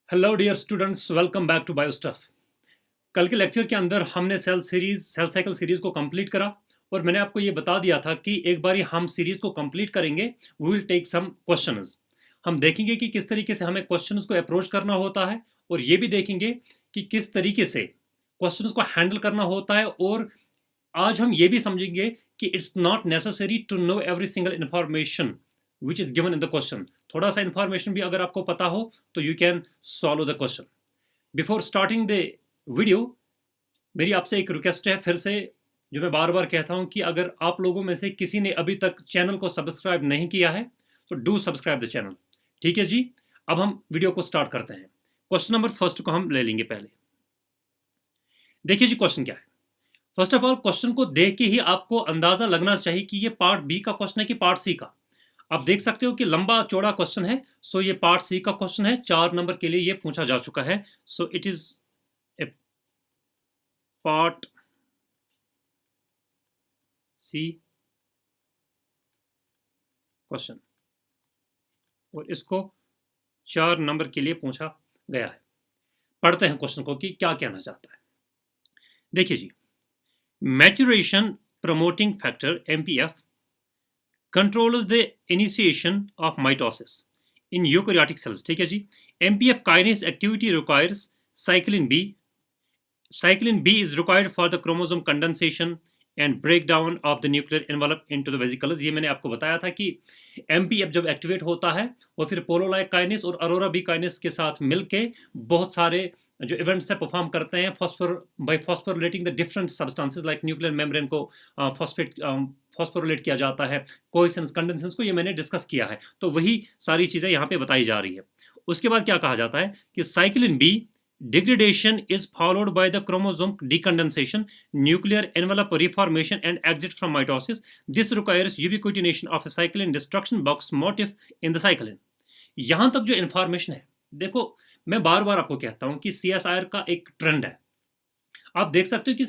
Hello dear students, welcome back to Biostuff. कल के lecture के अंदर हमने सेल साइकिल सीरीज को कंप्लीट करा और मैंने आपको ये बता दिया था कि एक बार हम सीरीज को कंप्लीट करेंगे, we will take some questions. हम देखेंगे कि किस तरीके से हमें क्वेश्चंस को अप्रोच करना होता है और ये भी देखेंगे कि किस तरीके से क्वेश्चंस को हैंडल करना होता है। और आज हम ये भी समझेंगे कि it's not necessary to know every single information which is given in the question. थोड़ा सा इंफॉर्मेशन भी अगर आपको पता हो तो you can solve the question. Before starting the video, मेरी आपसे एक रिक्वेस्ट है फिर से, जो मैं बार बार कहता हूं कि अगर आप लोगों में से किसी ने अभी तक चैनल को सब्सक्राइब नहीं किया है तो डू सब्सक्राइब द चैनल। ठीक है जी, अब हम वीडियो को स्टार्ट करते हैं। क्वेश्चन नंबर फर्स्ट को हम ले लेंगे पहले। देखिए जी, क्वेश्चन क्या है। फर्स्ट ऑफ ऑल, क्वेश्चन को देख के ही आपको अंदाजा लगना चाहिए कि ये पार्ट बी का क्वेश्चन है कि पार्ट सी का। आप देख सकते हो कि लंबा चौड़ा क्वेश्चन है, सो ये पार्ट सी का क्वेश्चन है। 4 नंबर के लिए ये पूछा जा चुका है, so it is a part C question और इसको 4 नंबर के लिए पूछा गया है। पढ़ते हैं क्वेश्चन को कि क्या कहना चाहता है। देखिए जी, maturation promoting factor MPF controls the initiation of mitosis in eukaryotic cells। ठीक है जी, MPF kinase activity requires cyclin B। Cyclin B is required for the chromosome condensation and breakdown of the nuclear envelope into the vesicles। ये मैंने आपको बताया था कि MPF जब activate होता है वो फिर पोलोलाइक काइनेस और अरोरा बी काइनेस के साथ मिलके बहुत सारे जो इवेंट्स है परफॉर्म करते हैं phosphorylating the different substances like nuclear membrane को फॉस्फोरिलेट किया जाता है, कोएसेंस कंडेंसेंस को, ये मैंने डिस्कस किया है। तो वही सारी चीज़ें यहाँ पे बताई जा रही है। उसके बाद क्या कहा जाता है कि cyclin B degradation is followed by the chromosome decondensation, nuclear envelope reformation and exit from mitosis. This requires ubiquitination of a cyclin destruction box motif in the cyclin। यहां तक जो इंफॉर्मेशन है, देखो मैं बार बार आपको कहता हूं कि CSIR का एक ट्रेंड है। आप देख सकते हो कि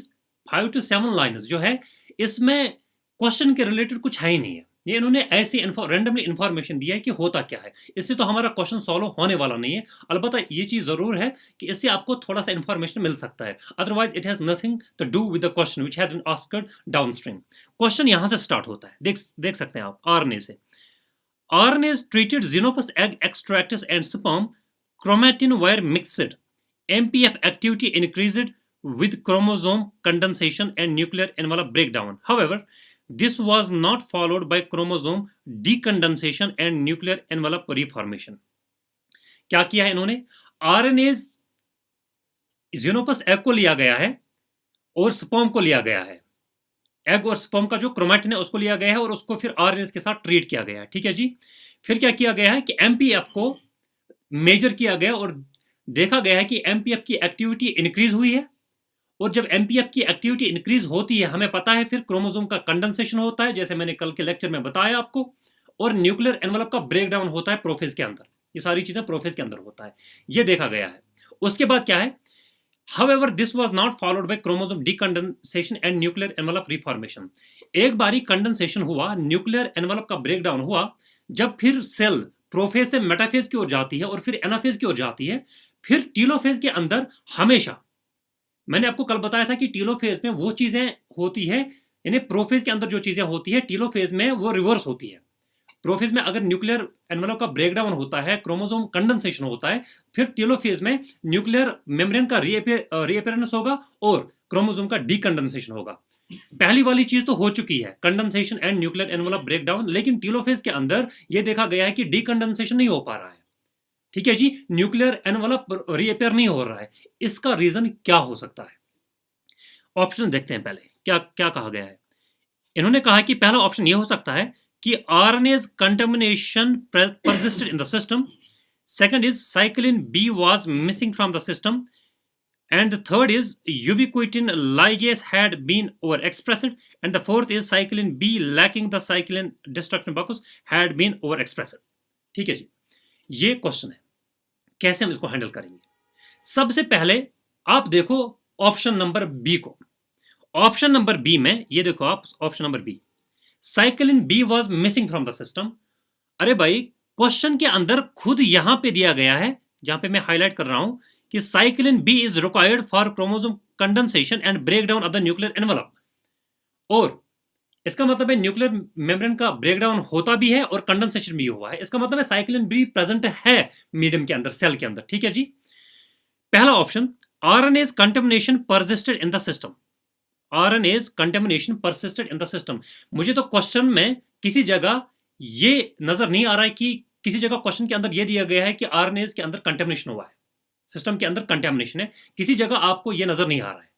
5 to 7 लाइन्स जो है इसमें क्वेश्चन के रिलेटेड कुछ है ही नहीं है। ये इन्होंने ऐसी रैंडमली इंफॉर्मेशन दिया है कि होता क्या है। इससे तो हमारा क्वेश्चन सॉल्व होने वाला नहीं है। अलबत्ता ये चीज जरूर है कि इससे आपको थोड़ा सा इंफॉर्मेशन मिल सकता है, otherwise it has nothing to do with the question which has been asked downstream. Question यहां से स्टार्ट होता है, देख सकते हैं आप आरएनए से। RNA treated xenopus egg extracts and sperm chromatin were mixed। MPF activity increased with chromosome condensation and nuclear envelope breakdown। However, this was not followed by chromosome decondensation and nuclear envelope reformation। क्या किया है इन्होंने? RNA xenopus egg को लिया गया है और sperm को लिया गया है। एग और स्पर्म का जो क्रोमैटिन है उसको लिया गया है और उसको फिर आरएनए के साथ ट्रीट किया गया है। ठीक है जी, फिर क्या किया गया है कि एमपीएफ को मेजर किया गया और देखा गया है कि एमपीएफ की एक्टिविटी इंक्रीज हुई है। और जब एमपीएफ की एक्टिविटी इंक्रीज होती है, हमें पता है फिर क्रोमोसोम का कंडेंसेशन होता है, जैसे मैंने कल के लेक्चर में बताया आपको, और न्यूक्लियर एनवेलप का ब्रेक डाउन होता है प्रोफेज के अंदर। ये सारी चीजें प्रोफेज के अंदर होता है, ये देखा गया है। उसके बाद क्या है, However, this was not followed by chromosome decondensation and nuclear envelope reformation। एक बारी कंडेंसेशन हुआ, न्यूक्लियर एनवेलप का ब्रेकडाउन हुआ, जब फिर सेल प्रोफेज से मेटाफेज की ओर जाती है और फिर एनाफेज की ओर जाती है। फिर टीलोफेज के अंदर हमेशा, मैंने आपको कल बताया था कि टीलोफेज में वो चीजें होती है, यानी प्रोफेज के अंदर जो चीजें होती है टीलोफेज में वो रिवर्स होती है। प्रोफेज में अगर न्यूक्लियर एनवेलप का ब्रेकडाउन होता है, क्रोमोसोम कंडेंसेशन होता है, फिर टेलोफेज में न्यूक्लियर मेम्ब्रेन का रीअपियरेंस होगा और क्रोमोसोम का डीकंडेंसेशन होगा। पहली वाली चीज तो हो चुकी है, condensation and nuclear envelope breakdown, लेकिन टेलोफेज के अंदर यह देखा गया है कि डीकंडेंसेशन नहीं हो पा रहा है। ठीक है जी, न्यूक्लियर एनवेलप रीअपियर नहीं हो रहा है। इसका रीजन क्या हो सकता है? ऑप्शन देखते हैं पहले क्या क्या कहा गया है। इन्होंने कहा कि पहला ऑप्शन यह हो सकता है कि RNA's contamination persisted in the system। Second is cyclin B was missing from the system, and the third is ubiquitin ligase had been overexpressed, and the fourth is cyclin B lacking the cyclin destruction box had been overexpressed। ठीक है जी, ये question है, कैसे हम इसको handle करेंगे। सबसे पहले आप देखो ऑप्शन नंबर बी को। ऑप्शन नंबर बी में ये देखो आप, option number B, cyclin B was missing from the system. अरे भाई, क्वेश्चन के अंदर खुद यहां पे दिया गया है जहां पे मैं हाईलाइट कर रहा हूं कि cyclin B is required for chromosome condensation and break down of the nuclear envelope. और इसका मतलब है न्यूक्लियर मेम्ब्रेन का ब्रेकडाउन होता भी है और कंडेंसेशन भी हुआ है। इसका मतलब है साइक्लिन बी प्रेजेंट है मीडियम के अंदर, सेल के अंदर। ठीक है जी। पहला option, RNase contamination persisted in the system. RNase contamination persisted in the system. मुझे तो क्वेश्चन में किसी जगह ये नजर नहीं आ रहा है कि किसी जगह क्वेश्चन के अंदर ये दिया गया है कि आरएनएज के अंदर कंटेमिनेशन हुआ है, सिस्टम के अंदर कंटेमिनेशन है। किसी जगह आपको ये नजर नहीं आ रहा है।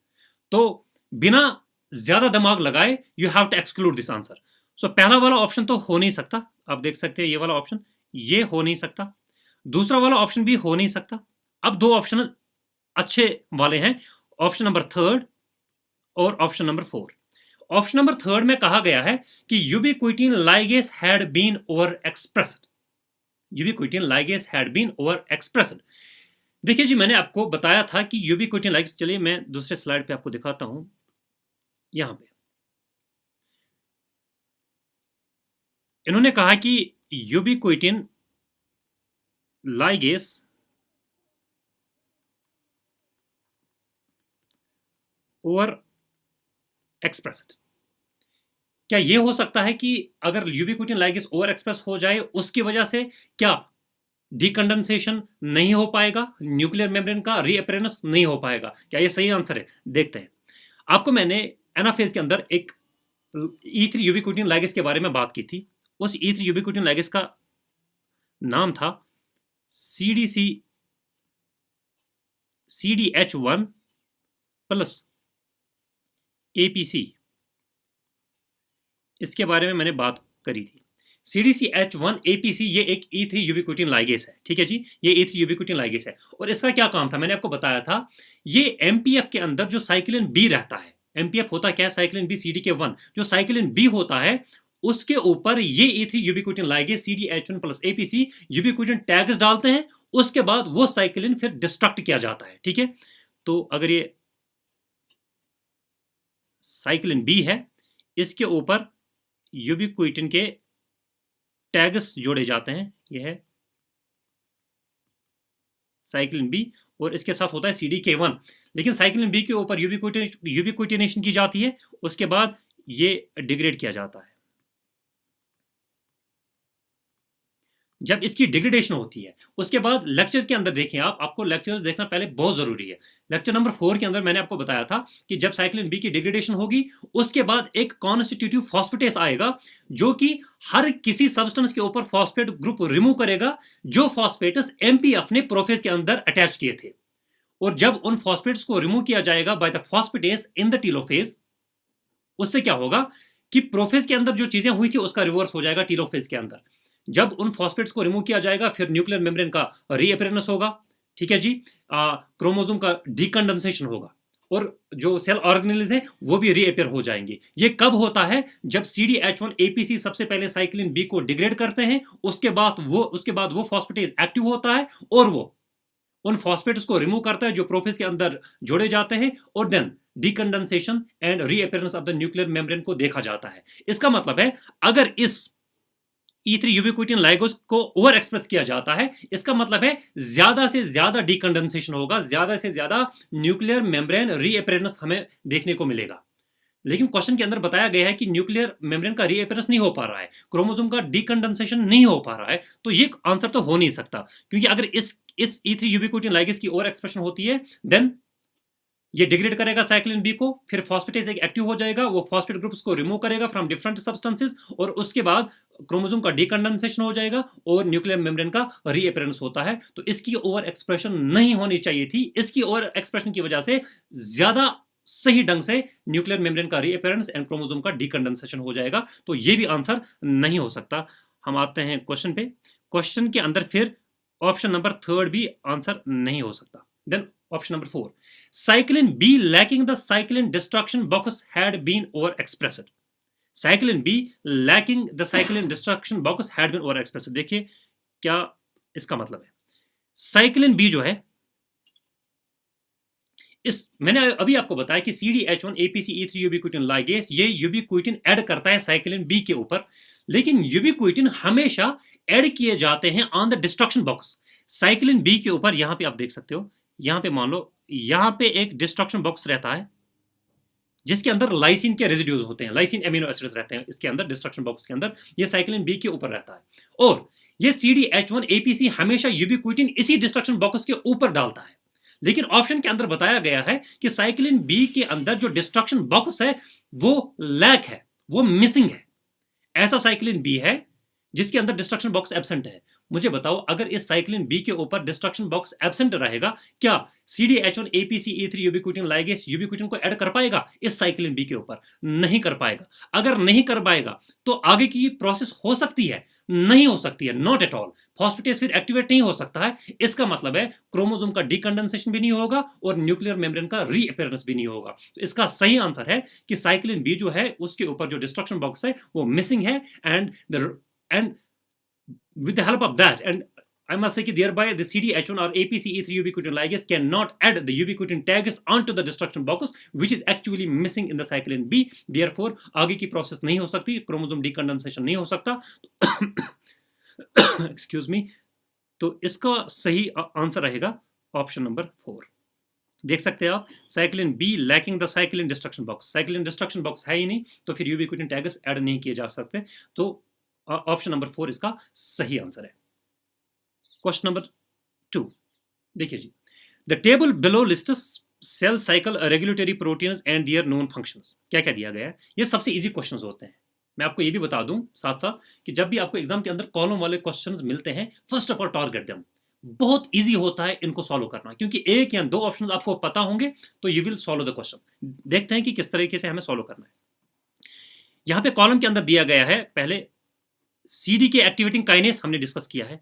तो बिना ज्यादा दिमाग लगाए you have to exclude this answer. So पहला वाला ऑप्शन तो हो नहीं सकता। आप देख सकते हैं ये वाला ऑप्शन, ये हो नहीं सकता। दूसरा वाला ऑप्शन भी हो नहीं सकता। अब दो ऑप्शन अच्छे वाले हैं, ऑप्शन नंबर थर्ड और option number four. Option number third में कहा गया है कि ubiquitin ligase had been over expressed. Ubiquitin ligase had been over expressed. देखिए जी, मैंने आपको बताया था कि यूबिक्विटिन लाइगेस, चलिए मैं दूसरे स्लाइड पे आपको दिखाता हूं। यहां पे इन्होंने कहा कि यूबिक्विटिन लाइगेस ओवर एक्सप्रेस्ड। क्या यह हो सकता है कि अगर यूबिक्विटिन लाइगेस ओवर एक्सप्रेस हो जाए उसकी वजह से क्या डीकंडेंसेशन नहीं हो पाएगा, न्यूक्लियर मेम्ब्रेन का रीअपेरेंस नहीं हो पाएगा? क्या ये सही आंसर है? देखते हैं। आपको मैंने एनाफेज के अंदर एक E3 यूबिक्विटिन लाइगेस के बारे में बात की थी। उस E3 यूबिक्विटिन लाइगेस का नाम था CDH1 प्लस APC। इसके बारे में मैंने बात करी थी। CDCH1 APC ये एक E3 यूबिक्विटिन लाइगेस है। ठीक है जी, ये E3 यूबिक्विटिन लाइगेस है। और इसका क्या काम था मैंने आपको बताया था। ये MPF के अंदर जो साइक्लिन बी रहता है, MPF होता क्या है? Cyclin B CDK1। जो साइक्लिन बी होता है उसके ऊपर ये E3 ubiquitin ligase CDH1 plus APC ubiquitin tags डालते हैं। उसके बाद वो साइक्लिन फिर डिस्ट्रक्ट किया जाता है। ठीक है, तो अगर ये साइक्लिन बी है, इसके ऊपर यूबिक्विटिन के टैग्स जोड़े जाते हैं। यह है साइक्लिन बी और इसके साथ होता है CDK1। लेकिन साइक्लिन बी के ऊपर यूबिक्विटिनेशन की जाती है, उसके बाद ये डिग्रेड किया जाता है। जब इसकी डिग्रेडेशन होती है उसके बाद लेक्चर के अंदर देखें आपको लेक्चर्स देखना पहले बहुत जरूरी है। लेक्चर नंबर 4 के अंदर मैंने आपको बताया था कि जब साइक्लिन बी की डिग्रेडेशन होगी उसके बाद एक कॉन्स्टिट्यूटिव फॉस्फेटेस आएगा जो कि हर किसी सब्सटेंस के ऊपर फॉस्फेट ग्रुप रिमूव करेगा जो फॉस्फेटस MPF ने प्रोफेज के अंदर अटैच किए थे। और जब उन फॉस्फेट्स को रिमूव किया जाएगा by the phosphatase in the telophase, उससे क्या होगा कि प्रोफेज के अंदर जो चीजें हुई थी उसका रिवर्स हो जाएगा टीलोफेज के अंदर। जब उन फॉस्फेट्स को रिमूव किया जाएगा फिर न्यूक्लियर मेम्ब्रेन का रीअपेरेंस होगा। ठीक है जी, क्रोमोसोम का डीकंडेंसेशन होगा और जो सेल ऑर्गेनेल्स हैं वो भी रीअपेयर हो जाएंगे। ये कब होता है? जब CDH1 APC सबसे पहले साइक्लिन बी को डिग्रेड करते हैं, उसके बाद वो फॉस्फेटेज एक्टिव होता है और वो उन फॉस्फेट्स को रिमूव करता है जो प्रोफेज के अंदर जोड़े जाते हैं और then decondensation and reappearance of the nuclear membrane को देखा जाता है। इसका मतलब है अगर इस E3 यूबिक्विटिन लाइगोस को ओवर एक्सप्रेस किया जाता है, इसका मतलब है ज्यादा से ज्यादा डीकंडेंसेशन होगा, ज्यादा से ज्यादा न्यूक्लियर मेम्ब्रेन रीअपेरेंस हमें देखने को मिलेगा। लेकिन क्वेश्चन के अंदर बताया गया है कि न्यूक्लियर मेम्ब्रेन का रीअपेरेंस नहीं हो पा रहा है, क्रोमोसोम का डीकंडेंसेशन नहीं हो पा रहा है, तो ये आंसर तो हो नहीं सकता। क्योंकि अगर इस E3 यूबिक्विटिन लाइगेस की ओवर एक्सप्रेशन होती है देन ये डिग्रेड करेगा साइक्लिन बी को, फिर फॉस्फेटेज एक एक्टिव हो जाएगा, वो फॉस्फेट ग्रुप्स को रिमूव करेगा फ्रॉम डिफरेंट सब्सटेंसेस और उसके बाद क्रोमोसोम का डीकंडेंसेशन हो जाएगा और न्यूक्लियर मेम्ब्रेन का रीअपेरेंस होता है। तो इसकी ओवर एक्सप्रेशन नहीं होनी चाहिए थी। इसकी ओवर एक्सप्रेशन की वजह से ज्यादा सही ढंग से न्यूक्लियर मेम्ब्रेन का रीअपेरेंस एंड क्रोमोसोम का डीकंडेंसेशन हो जाएगा। तो ये भी आंसर नहीं हो सकता। हम आते हैं क्वेश्चन पे। क्वेश्चन के अंदर फिर ऑप्शन नंबर थर्ड भी आंसर नहीं हो सकता। Then option number 4, cyclin B lacking the cyclin destruction box had been overexpressed. cyclin B lacking the cyclin destruction box had been overexpressed. देखिए क्या इसका मतलब है। साइक्लिन बी जो है, इस मैंने अभी आपको बताया कि CDH1 APC E3 ubiquitin ligase ये यूबिक्विटिन ऐड करता है साइक्लिन बी के ऊपर, लेकिन यूबिक्विटिन हमेशा ऐड किए जाते हैं on the destruction box. Cyclin B के ऊपर यहां पे आप देख सकते हो, यहां पे मान लो यहां पे एक डिस्ट्रक्शन बॉक्स रहता है जिसके अंदर लाइसिन के रेजिड्यूज होते हैं, लाइसिन एमिनो एसिड्स रहते हैं इसके अंदर, डिस्ट्रक्शन बॉक्स के अंदर ये साइक्लिन बी के ऊपर रहता है। और ये CDH1 APC हमेशा यूबिक्विटिन इसी डिस्ट्रक्शन बॉक्स के ऊपर डालता है। लेकिन ऑप्शन के अंदर बताया गया है कि साइक्लिन बी के अंदर जो डिस्ट्रक्शन बॉक्स है वो लैक है, वो मिसिंग है। ऐसा साइक्लिन बी है जिसके अंदर डिस्ट्रक्शन बॉक्स एब्सेंट है। मुझे बताओ, अगर इस साइक्लिन बी के ऊपर डिस्ट्रक्शन बॉक्स एब्सेंट रहेगा, क्या CDH1 APC E3 ubiquitin ligase यूबिक्विटिन को ऐड कर पाएगा इस साइक्लिन बी के ऊपर? नहीं कर पाएगा। अगर नहीं कर पाएगा तो आगे की प्रोसेस हो सकती है? नहीं हो सकती है, नॉट एट ऑल। फॉस्फेटेज फिर एक्टिवेट नहीं हो सकता है। इसका मतलब है क्रोमोसोम का डीकंडेंसेशन भी नहीं होगा और न्यूक्लियर मेम्ब्रेन का रीअपियरेंस भी नहीं होगा। तो इसका सही आंसर है कि साइक्लिन बी जो है उसके ऊपर जो डिस्ट्रक्शन बॉक्स है वो मिसिंग है, and with the help of that, and I must say that thereby the CDH1 or APCE3 ubiquitin ligase cannot add the ubiquitin tags onto the destruction box, which is actually missing in the cyclin B. Therefore आगे की process नहीं हो सकती, chromosome डीकंडेंसेशन नहीं हो सकता। Excuse me. तो इसका सही आंसर रहेगा ऑप्शन नंबर 4। देख सकते हैं आप, cyclin B lacking the cyclin destruction box, cyclin destruction box है ही नहीं, तो फिर यूबिक्विटिन टैग्स ऐड नहीं किए जा सकते। तो ऑप्शन नंबर 4 इसका सही आंसर है। क्वेश्चन नंबर 2 देखिए जी, the table below lists cell cycle regulatory proteins and their known functions. क्या क्या दिया गया है? ये सबसे इजी क्वेश्चंस होते हैं। मैं आपको ये भी बता दूं साथ साथ कि जब भी आपको एग्जाम के अंदर कॉलम वाले क्वेश्चंस मिलते हैं, first of all target them. बहुत इजी होता है इनको सॉल्व करना, क्योंकि एक या दो ऑप्शन आपको पता होंगे तो you will solve the question. देखते हैं कि किस तरीके से हमें सॉल्व करना है। यहां पे कॉलम के अंदर दिया गया है, पहले CD के एक्टिवेटिंग काइनेस हमने डिस्कस किया है,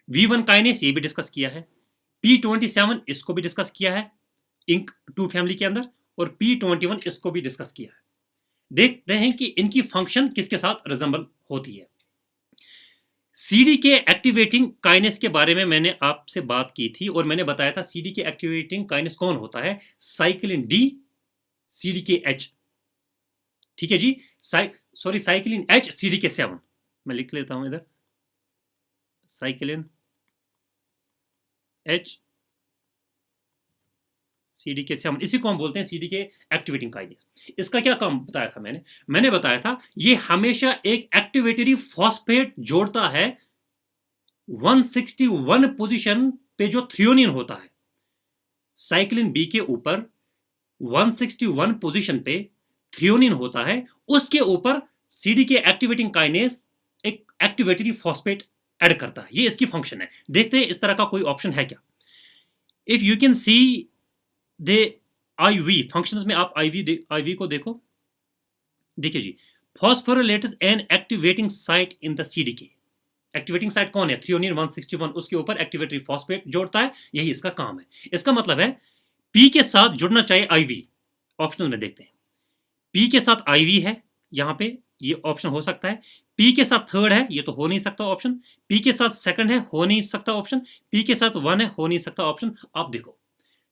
V1 काइनेस ये भी डिस्कस किया है, P27 इसको भी डिस्कस किया है इंक 2 फैमिली के अंदर, और P21 इसको भी डिस्कस किया है। देखते हैं कि इनकी फंक्शन किसके साथ रिजेंबल होती है। CD के एक्टिवेटिंग काइनेस के बारे में मैंने आपसे बात की थी और मैंने बताया था CD के एक्टिवेटिंग काइनेस कौन होता है? Cyclin D CDK-H। ठीक है जी, सॉरी साइक्लिन H CDK7। मैं लिख लेता हूं इधर, साइक्लिन H CDK7, इसी को हम बोलते हैं CD के एक्टिवेटिंग काइनेस। इसका क्या काम बताया था मैंने बताया था ये हमेशा एक एक्टिवेटरी फॉस्फेट जोड़ता है 161 पोजीशन पे जो थ्रियोनिन होता है। साइक्लिन बी के ऊपर 161 पोजीशन पे थ्रियोनिन होता है, उसके ऊपर CD के एक्टिवेटिंग काइनेस एक एक्टिवेटरी फॉस्फेट ऐड करता है। ये इसकी फंक्शन है। देखते हैं इस तरह का कोई ऑप्शन है क्या। If you can see the IV functions में आप IV को देखो। देखिए जी, phosphorylates an activating site in the CDK। Activating site कौन है? थ्रियोनिन 161, उसके ऊपर एक्टिवेटरी फॉस्फेट जोड़ता है, यही इसका काम है। इसका मतलब है P के साथ जुड़ना चाहिए IV। ऑप्शनल में देखते हैं, P के साथ IV है, यहां पे ये ऑप्शन हो सकता है। P के साथ थर्ड है, ये तो हो नहीं सकता ऑप्शन। P के साथ सेकंड है, हो नहीं सकता ऑप्शन। P के साथ 1 है, हो नहीं सकता ऑप्शन। आप देखो,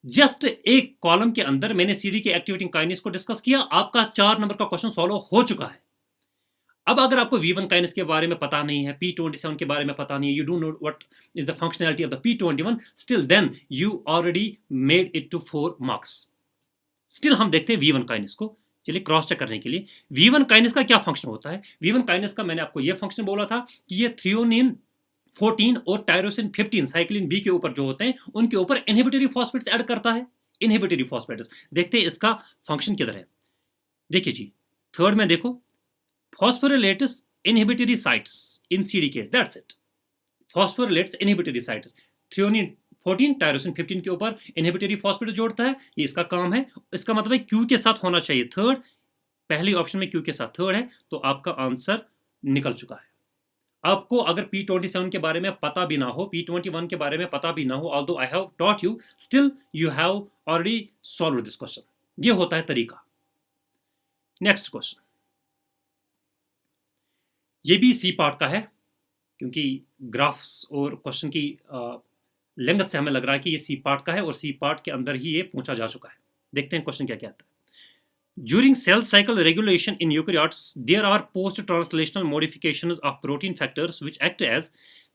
जस्ट एक कॉलम के अंदर मैंने CD के एक्टिवेटिंग काइनेस को डिस्कस किया, आपका 4 नंबर का क्वेश्चन सॉल्व हो चुका है। अब अगर आपको V1 काइनेस के बारे में पता नहीं है, P27 के बारे में पता नहीं है, you do know what is the functionality of the P21, still then you already made it to 4 marks. Still हम देखते हैं V1 काइनेस को। चलिए क्रॉस चेक करने के लिए, V1 काइनेस का क्या फंक्शन होता है? V1 काइनेस का मैंने आपको ये फंक्शन बोला था कि ये थ्रियोनिन 14 और टायरोसिन 15 साइक्लिन बी के ऊपर जो होते हैं उनके ऊपर इनहिबिटरी फॉस्फेट्स ऐड करता है। इनहिबिटरी फॉस्फेट्स, देखते हैं इसका फंक्शन किधर है। देखिए जी, थर्ड में देखो, phosphorylates inhibitory sites in CDK, that's it. Phosphorylates inhibitory sites, threonine 14 tyrosine 15 के ऊपर इनहिबिटरी फॉस्फेट जोड़ता है, ये इसका काम है। इसका मतलब है Q के साथ होना चाहिए थर्ड। पहली ऑप्शन में Q के साथ थर्ड है, तो आपका आंसर निकल चुका है। आपको अगर P27 के बारे में पता भी ना हो, P21 के बारे में पता भी ना हो, although I have taught you, still you have already solve this question. ये होता है तरीका। नेक्स्ट क्वेश्चन, ये भी C पार्ट का है, क्योंकि ग्राफ्स और क्वेश्चन की लेंथ से हमें लग रहा है कि ये C पार्ट का है और C पार्ट के अंदर ही ये पूछा जा चुका है। देखते हैं क्वेश्चन क्या कहता है। During cell cycle regulation in eukaryotes, there are post-translational modifications of protein factors which act as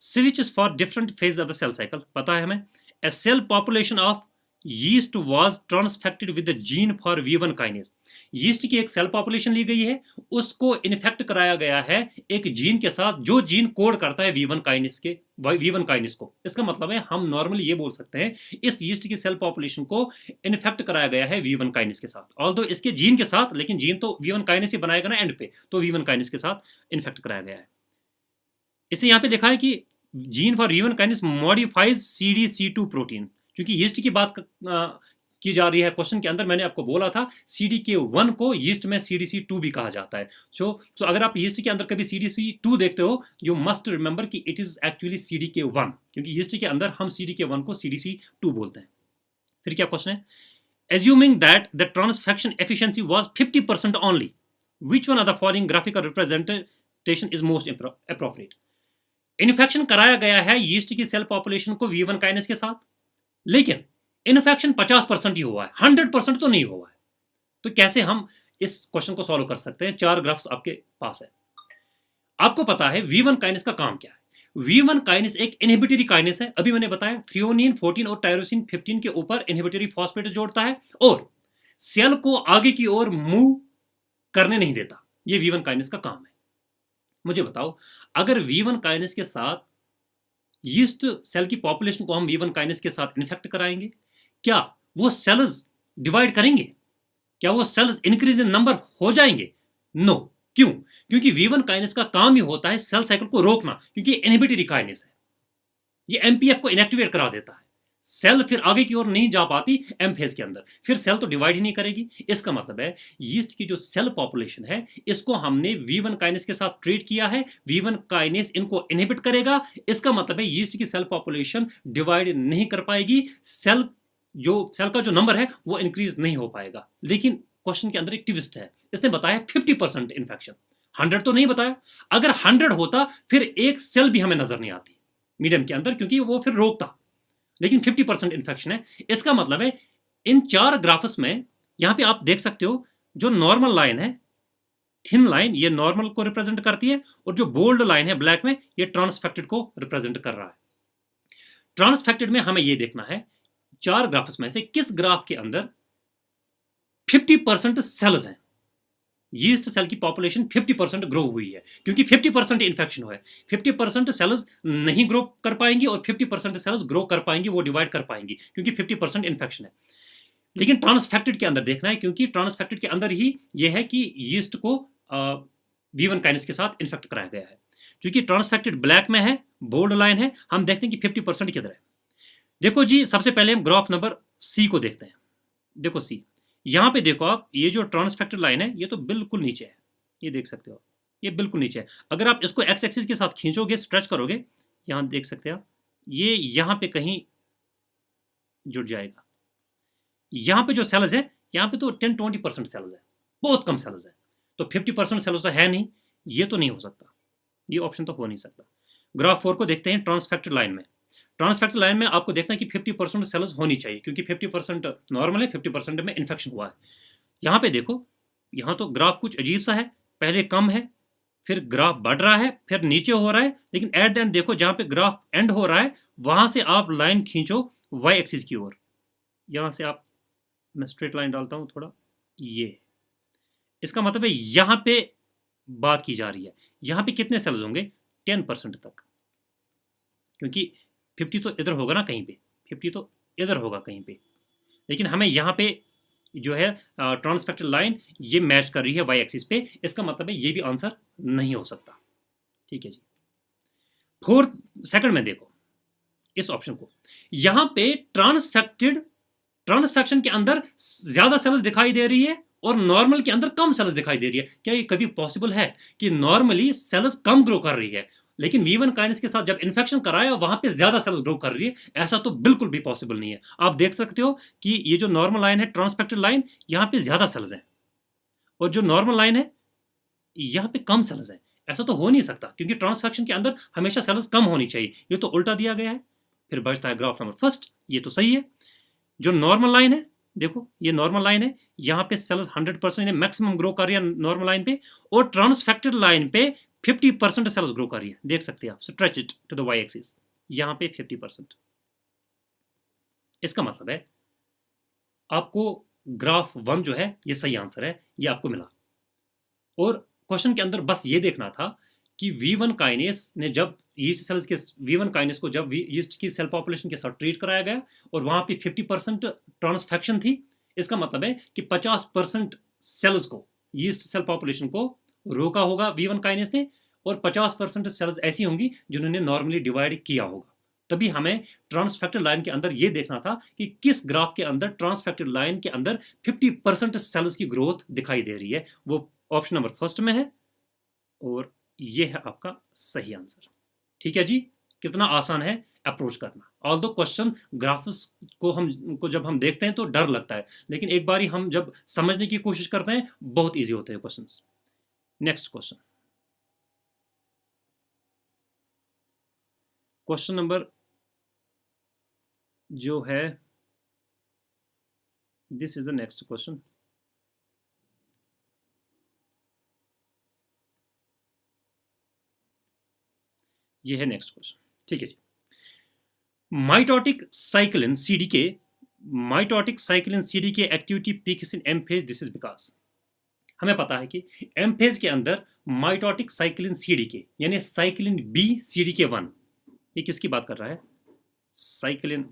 switches for different phase of the cell cycle, पता है हमें। A cell population of yeast was transfected with the gene for V1 kinase. Yeast की एक cell population ली गई है, उसको infect कराया गया है एक जीन के साथ जो जीन कोड करता है V1 काइनेज को। इसका मतलब है हम नॉर्मली ये बोल सकते हैं इस यीस्ट की सेल पॉपुलेशन को इन्फेक्ट कराया गया है V1 काइनेज के साथ, ऑल्दो इसके जीन के साथ, लेकिन जीन तो V1 काइनेज ही बनाएगा ना एंड पे, तो V1 काइनेज के साथ इन्फेक्ट कराया गया है। इसलिए यहाँ पे लिखा है कि gene for V1 kinase modifies CDC2 protein. क्योंकि यीस्ट की बात की जा रही है क्वेश्चन के अंदर, मैंने आपको बोला था CDK1 को यीस्ट में CDC2 भी कहा जाता है। सो अगर आप यीस्ट के अंदर कभी CDC2 देखते हो, यू मस्ट रिमेंबर कि इट इज एक्चुअली CDK1, क्योंकि यीस्ट के अंदर हम CDK1 को CDC2 बोलते हैं। फिर क्या क्वेश्चन है, assuming that the transfection efficiency was 50% only, which one of the following graphical representation is most appropriate. Infection कराया गया है यीस्ट की सेल पॉपुलेशन को V1 काइनेज के साथ, लेकिन इन्फेक्शन 50% ही हुआ है, 100% तो नहीं हुआ है। तो कैसे हम इस क्वेश्चन को सॉल्व कर सकते हैं? 4 ग्राफ्स आपके पास है। आपको पता है V1 काइनेज का काम क्या है। V1 काइनेज एक इनहिबिटरी काइनेज है, अभी मैंने बताया थ्रियोनिन 14 और टायरोसिन 15 के ऊपर इनहिबिटरी फॉस्फेट जोड़ता है और सेल को आगे की ओर मूव करने नहीं देता। ये V1 काइनेज का काम है। मुझे बताओ, अगर V1 काइनेज के साथ यीस्ट सेल की पॉपुलेशन को हम V1 काइनेज के साथ इन्फेक्ट कराएंगे, क्या वो सेल्स डिवाइड करेंगे? क्या वो सेल्स इंक्रीज इन नंबर हो जाएंगे? नो। क्यों? क्योंकि V1 काइनेज का काम ही होता है सेल साइकिल को रोकना, क्योंकि इनहिबिटरी काइनेज है। ये MPF को इनएक्टिवेट करा देता है, सेल फिर आगे की ओर नहीं जा पाती एम फेज के अंदर, फिर सेल तो डिवाइड ही नहीं करेगी। इसका मतलब है यीस्ट की जो सेल पॉपुलेशन है इसको हमने V1 काइनेज के साथ ट्रीट किया है, V1 काइनेज इनको इनहिबिट करेगा। इसका मतलब है यीस्ट की सेल पॉपुलेशन डिवाइड नहीं कर पाएगी, सेल का जो नंबर है वो इंक्रीज नहीं हो पाएगा। लेकिन क्वेश्चन के अंदर एक ट्विस्ट है, इसने बताया 50% इन्फेक्शन, 100 तो नहीं बताया। अगर 100 होता फिर एक सेल भी हमें नजर नहीं आती मीडियम के अंदर, क्योंकि वो फिर रोकता। लेकिन 50% इन्फेक्शन है। इसका मतलब है इन 4 ग्राफ्स में यहां पे आप देख सकते हो, जो नॉर्मल लाइन है थिन लाइन ये नॉर्मल को रिप्रेजेंट करती है, और जो बोल्ड लाइन है ब्लैक में ये ट्रांसफेक्टेड को रिप्रेजेंट कर रहा है। ट्रांसफेक्टेड में हमें ये देखना है 4 ग्राफ्स में से किस ग्राफ के अंदर 50% सेल्स हैं, यीस्ट सेल की पॉपुलेशन 50% ग्रो हुई है, क्योंकि 50% इन्फेक्शन हुआ है। 50% सेल्स नहीं ग्रो कर पाएंगी और 50% सेल्स ग्रो कर पाएंगी, वो डिवाइड कर पाएंगी, क्योंकि 50% इन्फेक्शन है। लेकिन ट्रांसफेक्टेड के अंदर देखना है, क्योंकि ट्रांसफेक्टेड के अंदर ही ये है कि यीस्ट को V1 काइनेज के साथ इन्फेक्ट कराया गया है। क्योंकि ट्रांसफेक्टेड ब्लैक में है, बोल्ड लाइन है, हम देखते हैं कि 50% किधर है। देखो जी, सबसे पहले हम ग्राफ नंबर C को देखते हैं। देखो C, यहां पे देखो आप, ये जो ट्रांसफेक्टेड लाइन है ये तो बिल्कुल नीचे है, ये देख सकते हो, ये बिल्कुल नीचे है। अगर आप इसको एक्स एक्सिस के साथ खींचोगे, स्ट्रेच करोगे, यहां देख सकते हैं आप, ये यहां पे कहीं जुड़ जाएगा। यहां पे जो सेल्स है, यहां पे तो 10-20% सेल्स है, बहुत कम सेल्स है। तो 50% सेल्स तो है नहीं, ये तो नहीं हो सकता, ये ऑप्शन तो हो नहीं सकता। ग्राफ 4 को देखते हैं ट्रांसफेक्टेड लाइन में। ट्रांसफेक्टेड लाइन में आपको देखना है कि 50% सेल्स होनी चाहिए, क्योंकि 50% नॉर्मल है, 50% में इन्फेक्शन हुआ है। यहाँ पे देखो, यहाँ तो ग्राफ कुछ अजीब सा है, पहले कम है, फिर ग्राफ बढ़ रहा है, फिर नीचे हो रहा है, लेकिन एट द एंड देखो जहाँ पे ग्राफ एंड हो रहा है वहाँ से आप लाइन खींचो वाई एक्सिस की ओर। यहाँ से आप, मैं स्ट्रेट लाइन डालता हूँ थोड़ा, ये इसका मतलब है यहाँ पे बात की जा रही है। यहाँ पे कितने सेल्स होंगे? 10% तक, क्योंकि 50 तो इधर होगा ना कहीं पे, 50 तो इधर होगा कहीं पे, लेकिन हमें यहाँ पे जो है ट्रांसफेक्टेड लाइन ये मैच कर रही है वाई एक्सिस पे। इसका मतलब है ये भी आंसर नहीं हो सकता। ठीक है जी। 4th सेकंड में देखो इस ऑप्शन को, यहाँ पे ट्रांसफेक्शन के अंदर ज्यादा सेल्स दिखाई दे रही है और नॉर्मल के अंदर कम सेल्स दिखाई दे रही है। क्या ये कभी पॉसिबल है कि नॉर्मली सेल्स कम ग्रो कर रही है, लेकिन V1 काइनेज के साथ जब इन्फेक्शन कराया वहां पे ज्यादा सेल्स ग्रो कर रही है? ऐसा तो बिल्कुल भी पॉसिबल नहीं है। आप देख सकते हो कि ये जो नॉर्मल लाइन है ट्रांसफेक्टेड लाइन, यहाँ पे ज्यादा सेल्स हैं, और जो नॉर्मल लाइन है यहाँ पे कम सेल्स हैं। ऐसा तो हो नहीं सकता, क्योंकि ट्रांसफेक्शन के अंदर हमेशा सेल्स कम होनी चाहिए, ये तो उल्टा दिया गया है। फिर बचता है ग्राफ नंबर 1, ये तो सही है। जो नॉर्मल लाइन है, देखो ये नॉर्मल लाइन है, यहाँ पे सेल्स 100% मैक्सिमम ग्रो कर रही है नॉर्मल लाइन पे, और ट्रांसफेक्टेड लाइन पे 50% सेल्स ग्रो कर रही है, देख सकते हैं आप, stretch it to the Y axis, यहाँ पे 50%। इसका मतलब है आपको ग्राफ 1 जो है ये सही आंसर है, ये आपको मिला। और क्वेश्चन के अंदर बस ये देखना था कि V1 काइनेस ने जब यीस्ट सेल्स के V1 काइनेस को जब यीस्ट की सेल पॉपुलेशन के साथ ट्रीट कराया गया और वहां पे 50% ट्रांसफेक्शन थी, इसका मतलब है कि 50% सेल्स को, यीस्ट सेल पॉपुलेशन को रोका होगा V1 काइनेस ने, और 50% सेल्स ऐसी होंगी जिन्होंने नॉर्मली डिवाइड किया होगा। तभी हमें ट्रांसफेक्टेड लाइन के अंदर ये देखना था कि किस ग्राफ के अंदर ट्रांसफेक्टेड लाइन के अंदर 50% सेल्स की ग्रोथ दिखाई दे रही है, वो ऑप्शन नंबर फर्स्ट में है, और ये है आपका सही आंसर। ठीक है जी, कितना आसान है अप्रोच करना। ऑल्दो क्वेश्चन ग्राफ्स को जब हम देखते हैं तो डर लगता है, लेकिन एक बारी हम जब समझने की कोशिश करते हैं बहुत इजी होते हैं questions. Next question, question number जो है, this is the next question. ये है नेक्स्ट क्वेश्चन, ठीक है जी। Mitotic cyclin CDK, mitotic cyclin CDK activity peaks in M phase, this is because, हमें पता है कि एम फेज के अंदर माइटोटिक साइक्लिन सीडीके यानी साइक्लिन बी सीडीके 1, ये किसकी बात कर रहा है, cyclin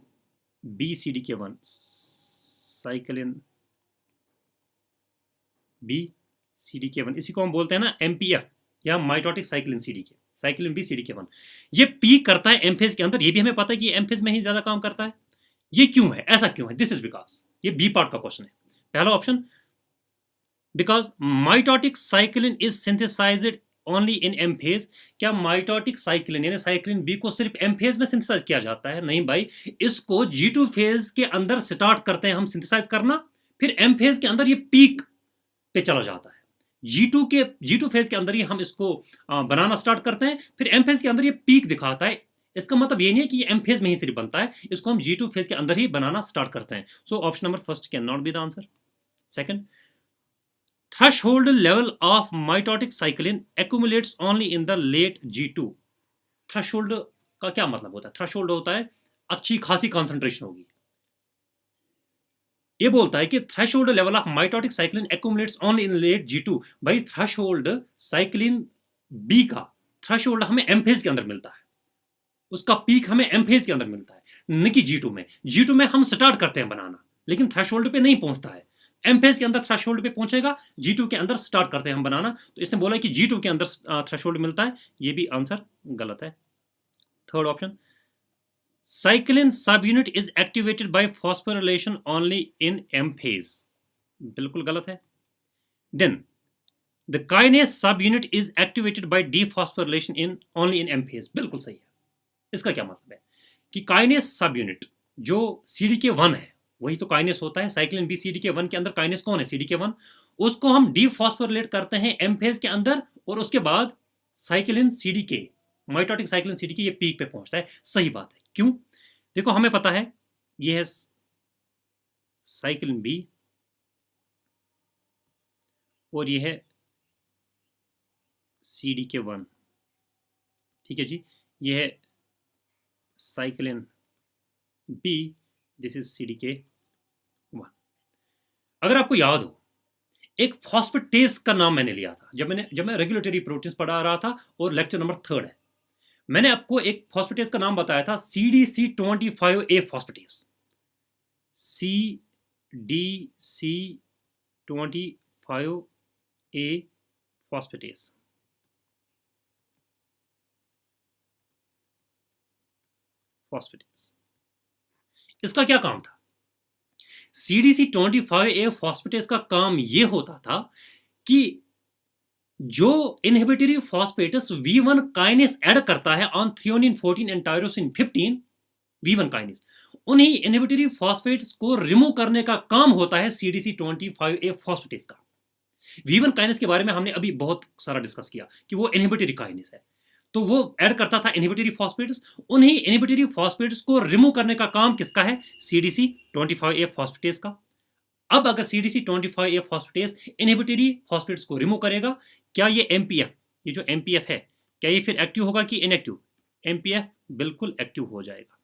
B CDK 1, cyclin B CDK 1, इसी को हम बोलते हैं ना एमपीएफ या mitotic cyclin CDK, cyclin B CDK 1। ये पीक करता है एम फेज के अंदर, ये भी हमें पता है कि एम फेज में ही ज्यादा काम करता है। ये क्यों है, ऐसा क्यों है, दिस इज बिकॉज, ये बी पार्ट का क्वेश्चन है। पहला option, because mitotic cyclin is synthesized only in M phase. क्या माइटोटिक साइक्लिन यानी साइक्लिन बी को सिर्फ एम फेज में सिंथेसाइज किया जाता है? नहीं भाई, इसको G2 फेज के अंदर स्टार्ट करते हैं हम सिंथेसाइज करना, फिर एम फेज के अंदर ये पीक पे चला जाता है। G2 फेज के अंदर ही हम इसको बनाना स्टार्ट करते हैं, फिर एम फेज के अंदर ये पीक दिखाता है। इसका मतलब ये नहीं है कि एम फेज में ही सिर्फ बनता है, इसको हम G2 फेज के अंदर ही बनाना स्टार्ट करते हैं। So option number first can not be the answer. Second, threshold level of mitotic cyclin accumulates only in the late G2। Threshold का क्या मतलब होता है? थ्रेशोल्ड होता है अच्छी खासी कॉन्सेंट्रेशन होगी। ये बोलता है कि threshold level of mitotic cyclin accumulates only in late G2। भाई थ्रेशोल्ड साइक्लिन बी का थ्रेशोल्ड हमें एम फेज के अंदर मिलता है, उसका पीक हमें एम फेज के अंदर मिलता है, न कि G2 में। G2 में हम स्टार्ट करते हैं बनाना, लेकिन थ्रेशोल्ड पे नहीं पहुंचता है। एम फेज के अंदर थ्रेशोल्ड पे पहुंचेगा, G2 के अंदर स्टार्ट करते हैं हम बनाना। तो इसने बोला कि G2 के अंदर थ्रेशोल्ड मिलता है, ये भी आंसर गलत है। Third option, cyclin subunit is activated by phosphorylation only in M phase, बिल्कुल गलत है। Then the kinase subunit is activated by dephosphorylation in only in M phase, बिल्कुल सही है। इसका क्या मतलब है कि काइनेस सब यूनिट जो सीडीके 1 है वही तो काइनेस होता है। साइक्लिन बी सीडीके 1 के अंदर काइनेस कौन है? सीडीके 1। उसको हम डीफॉस्फोरिलेट करते हैं एम फेज के अंदर, और उसके बाद cyclin CDK, mitotic cyclin CDK, ये पीक पे पहुंचता है। सही बात है। क्यों? देखो हमें पता है ये है साइक्लिन बी और ये है सीडीके 1, ठीक है जी। ये है cyclin B, this is CDK 1। अगर आपको याद हो, एक फॉस्फेटेस का नाम मैंने लिया था जब मैं रेगुलेटरी प्रोटीन्स पढ़ा रहा था, और लेक्चर नंबर 3 है। मैंने आपको एक फॉस्फेटेस का नाम बताया था, CDC25A फॉस्फेटेस, CDC25A फॉस्फेटेस। इसका क्या काम था? CDC25A फॉस्फेटेस का काम यह होता था कि जो inhibitory phosphatase V1 kinase add करता है on threonine 14 and tyrosine 15, V1 kinase, उन्हीं इनहिबिटरी फॉस्फेट्स को रिमूव करने का काम होता है CDC25A फॉस्फेटेस का। V1 काइनेस के बारे में हमने अभी बहुत सारा डिस्कस किया कि वो इनहिबिटरी काइनेस है, तो वो ऐड करता था इनहिबिटरी फॉस्फेट्स। उन्हीं इनहिबिटरी फॉस्फेट्स को रिमूव करने का काम किसका है? CDC25A फॉस्फेटेस का। अब अगर CDC25A फॉस्फेटेस इनहिबिटरी फॉस्फेट्स को रिमूव करेगा, क्या ये MPF ये जो MPF है, क्या ये फिर एक्टिव होगा कि इनएक्टिव? MPF बिल्कुल एक्टिव हो जाएगा।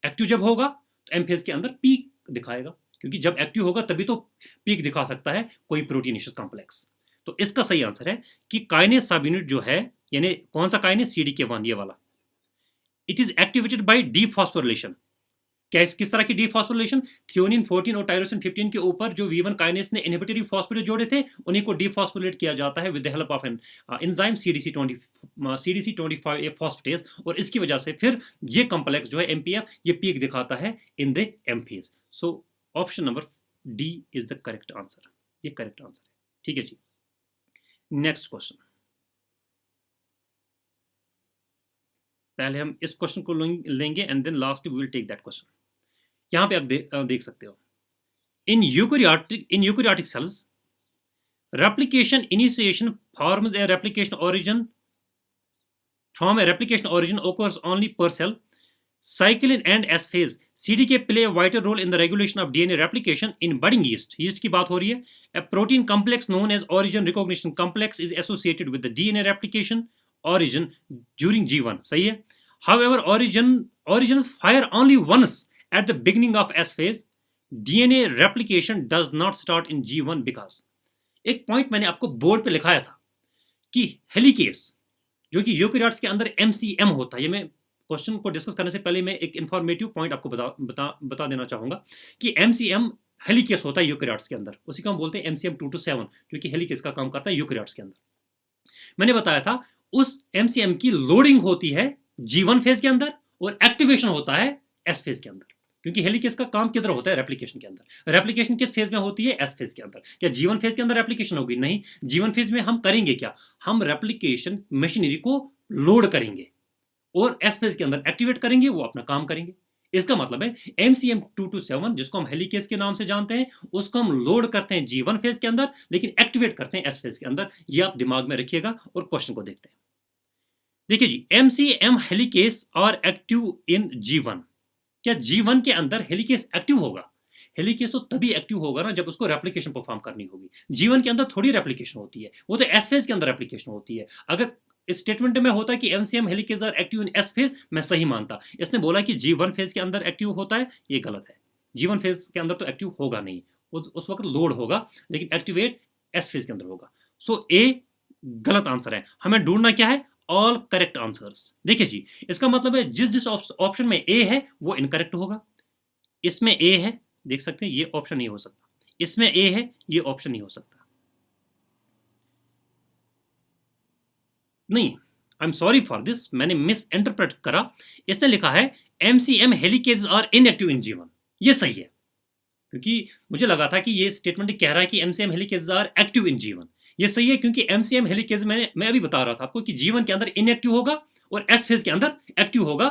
एक्टिव जब होगा तो एम फेज के अंदर पीक दिखाएगा, क्योंकि जब एक्टिव होगा तभी तो पीक दिखा सकता है कोई प्रोटीनेशियस कॉम्प्लेक्स। तो इसका सही आंसर है कि काइनेज सब यूनिट जो है, यानी कौन सा काइनेज? CDK1, ये वाला। It is activated by dephosphorylation. किस तरह की डीफॉस्फोरिलेशन? थ्रियोनिन 14 और टायरोसिन 15 के ऊपर जो V1 काइनेज ने इनहिबिटरी फॉस्फेट जोड़े थे, उन्हीं को डीफॉस्फोरिलेट किया जाता है with the help of an enzyme CDC25A phosphatase, और इसकी वजह से फिर ये कॉम्प्लेक्स जो है MPF, ये पीक दिखाता है in the M phase. So option number D is the correct answer. ये करेक्ट आंसर है। ठीक है जी। नेक्स्ट क्वेश्चन, पहले हम इस क्वेश्चन को लेंगे and then last we will take that question. यहां पे आप देख सकते हो, in eukaryotic cells replication initiation forms a replication origin from a replication origin occurs only per cell. Cycle in and S phase, CDK play a vital role in the regulation of DNA replication in budding yeast. Yeast की बात हो रही है। A protein complex known as origin recognition complex is associated with the DNA replication origin during G1. सही है। However, origins fire only once at the beginning of S phase. DNA replication does not start in G1 because, एक point मैंने आपको board पे लिखाया था कि helicase जो कि यूकैरियोट्स के अंदर MCM होता है। ये मैं क्वेश्चन को डिस्कस करने से पहले मैं एक इंफॉर्मेटिव पॉइंट आपको बता देना चाहूंगा कि MCM हेलिकेस होता है यूकैरियोट्स के अंदर। उसी को हम बोलते हैं MCM 2 to 7, जो कि हेलिकेस का काम करता है यूकैरियोट्स के अंदर। मैंने बताया था उस MCM की लोडिंग होती है G1 फेज के अंदर और एक्टिवेशन होता है S फेज के अंदर, क्योंकि हेलिकेस का काम किधर होता है? रेप्लिकेशन के अंदर। रेप्लिकेशन किस फेज में होती है? S फेज के अंदर। क्या G1 फेज के अंदर रेप्लिकेशन होगी? नहीं। G1 फेज में हम करेंगे क्या? हम रेप्लिकेशन मशीनरी को लोड करेंगे और S फेज के अंदर एक्टिवेट करेंगे, वो अपना काम करेंगे। इसका मतलब है MCM 2 to 7, जिसको हम हेलिकेस के नाम से जानते हैं, उसको हम लोड करते हैं G1 फेज के अंदर, लेकिन एक्टिवेट करते हैं S फेज के अंदर। ये आप दिमाग में रखिएगा और क्वेश्चन को देखते हैं। देखिए जी, MCM helicase are active in G1। क्या G1 के अंदर हेलिकेस एक्टिव होगा? हेलिकेस तो तभी एक्टिव होगा ना जब उसको रेप्लिकेशन परफॉर्म करनी होगी। G1 के अंदर थोड़ी रेप्लिकेशन होती है, वो तो S फेज के अंदर रेप्लिकेशन होती है। अगर इस स्टेटमेंट में होता है कि MCM helicase are active in S phase, मैं सही मानता। इसने बोला कि G1 फेज के अंदर एक्टिव होता है, ये गलत है। G1 फेज के अंदर तो एक्टिव होगा नहीं, उस वक्त लोड होगा, लेकिन एक्टिवेट S फेज के अंदर होगा। सो ए गलत आंसर है। हमें ढूंढना क्या है? All correct answers. देखिए जी, इसका मतलब है जिस ऑप्शन में ए है वो इनकरेक्ट होगा। इसमें ए है, देख सकते हैं, ये ऑप्शन नहीं हो सकता। इसमें ए है, ये ऑप्शन नहीं हो सकता। नहीं, I am sorry for this, मैंने मिस इंटरप्रेट करा। इसने लिखा है MCM helicase are inactive in G1। ये सही है, क्योंकि मुझे लगा था कि ये स्टेटमेंट कह रहा है कि MCM helicase are active in G1। ये सही है, क्योंकि MCM हेलिकेज मैं अभी बता रहा था आपको कि G1 के अंदर इनएक्टिव होगा और S फेज के अंदर एक्टिव होगा।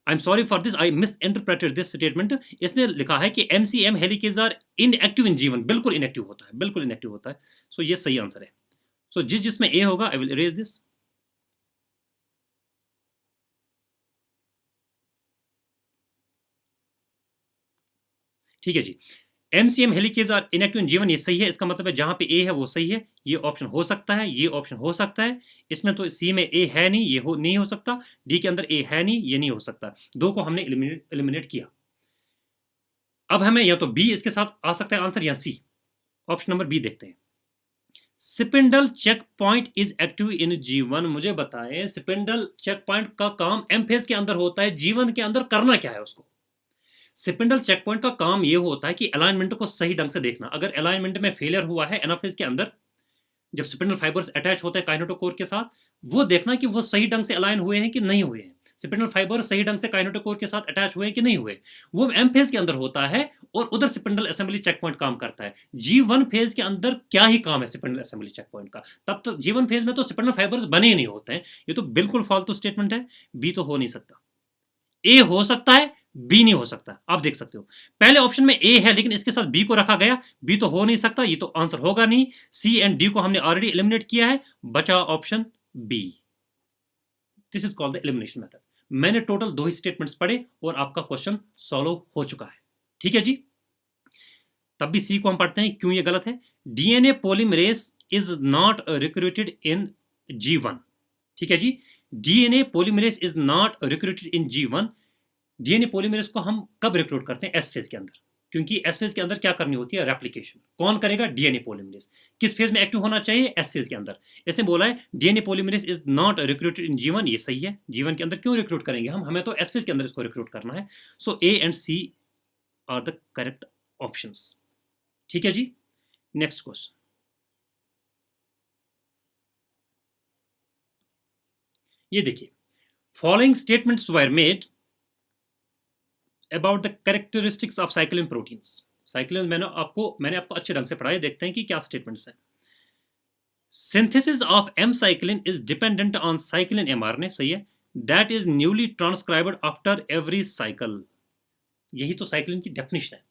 I am sorry for this, I misinterpreted this statement. इसने लिखा है कि MCM helicase are inactive in G1। बिल्कुल इनएक्टिव होता है, बिल्कुल इनएक्टिव होता है। सो ये सही आंसर है। सो जिसमें ए होगा, आई विल इरेज दिस। ठीक है जी, MCM helicase are inactive in G1, ये सही है। इसका मतलब है जहां पे ए है वो सही है। ये ऑप्शन हो सकता है, ये ऑप्शन हो सकता है। इसमें तो सी में ए है नहीं, ये नहीं हो सकता। डी के अंदर ए है नहीं, ये नहीं हो सकता। दो को हमने एलिमिनेट किया। अब हमें या तो बी इसके साथ आ सकता है आंसर, या सी। ऑप्शन नंबर बी देखते हैं। Spindle checkpoint is active in G1। मुझे बताएं, स्पिंडल चेक पॉइंट का काम एम फेज के अंदर होता है, G1 के अंदर करना क्या है उसको? स्पिंडल चेक पॉइंट का काम ये होता है कि अलाइनमेंट को सही ढंग से देखना। अगर अलाइनमेंट में फेलियर हुआ है एनाफेज के अंदर, जब स्पिंडल फाइबर्स अटैच होते हैं काइनेटोकोर के साथ, वो देखना कि वो सही ढंग से अलाइन हुए हैं कि नहीं हुए हैं। स्पिंडल फाइबर सही ढंग से काइनेटोकोर के साथ अटैच हुए हैं कि नहीं हुए, वो एम फेज के अंदर होता है और उधर स्पिंडल असेंबली चेक पॉइंट काम करता है। G1 फेज के अंदर क्या ही काम है स्पिंडल असेंबली चेक पॉइंट का? तब तो G1 फेज में तो स्पिंडल फाइबर्स बने ही नहीं होते हैं। ये तो बिल्कुल फालतू स्टेटमेंट है। बी तो हो नहीं सकता। ए हो सकता है, बी नहीं हो सकता। आप देख सकते हो पहले ऑप्शन में ए है, लेकिन इसके साथ बी को रखा गया। बी तो हो नहीं सकता, ये तो आंसर होगा नहीं। सी एंड डी को हमने ऑलरेडी एलिमिनेट किया है, बचा option B. This is called the elimination method. मैंने टोटल 2 ही स्टेटमेंट्स पढ़े और आपका क्वेश्चन सॉल्व हो चुका है। ठीक है जी। तब भी सी को हम पढ़ते हैं, क्यों ये गलत है। DNA polymerase is not recruited in G1। ठीक है जी, DNA polymerase is not recruited in G1। DNA polymerase को हम कब रिक्रूट करते हैं? एस फेज के अंदर, क्योंकि एस फेज के अंदर क्या करनी होती है? रेप्लिकेशन। कौन करेगा? DNA polymerase. किस फेज में एक्टिव होना चाहिए? एस फेज के अंदर। इसने बोला है DNA polymerase is not recruited in G1, ये सही है। G1 के अंदर क्यों रिक्रूट करेंगे हम? हमें तो एस फेज के अंदर इसको रिक्रूट करना है। So A and C are the correct options. ठीक है जी, नेक्स्ट क्वेश्चन। ये देखिए, following statements were made about the characteristics of cyclin proteins. Cyclin मैंने आपको अच्छे ढंग से पढ़ाया, देखते हैं कि क्या स्टेटमेंट्स हैं। Synthesis of M cyclin is dependent on cyclin mRNA, सही है। That is newly transcribed after every cycle. यही तो साइक्लिन की डेफिनेशन है।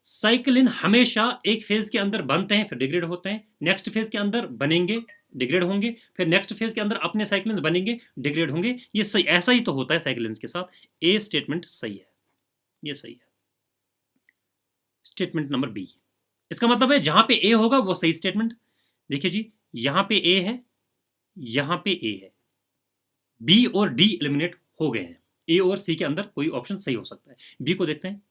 साइक्लिन हमेशा एक फेज के अंदर बनते हैं, फिर डिग्रेड होते हैं, नेक्स्ट फेज के अंदर बनेंगे, डिग्रेड होंगे, फिर नेक्स्ट फेज के अंदर अपने साइक्लिन बनेंगे, डिग्रेड होंगे। ये सही, ऐसा ही तो होता है साइक्लिन के साथ। ए स्टेटमेंट सही है, ये सही है। स्टेटमेंट नंबर बी, इसका मतलब है जहां पे ए होगा वो सही स्टेटमेंट। देखिए जी, यहां पे ए है, यहां पे ए है, बी और डी एलिमिनेट हो गए हैं। ए और सी के अंदर कोई ऑप्शन सही हो सकता है। बी को देखते हैं।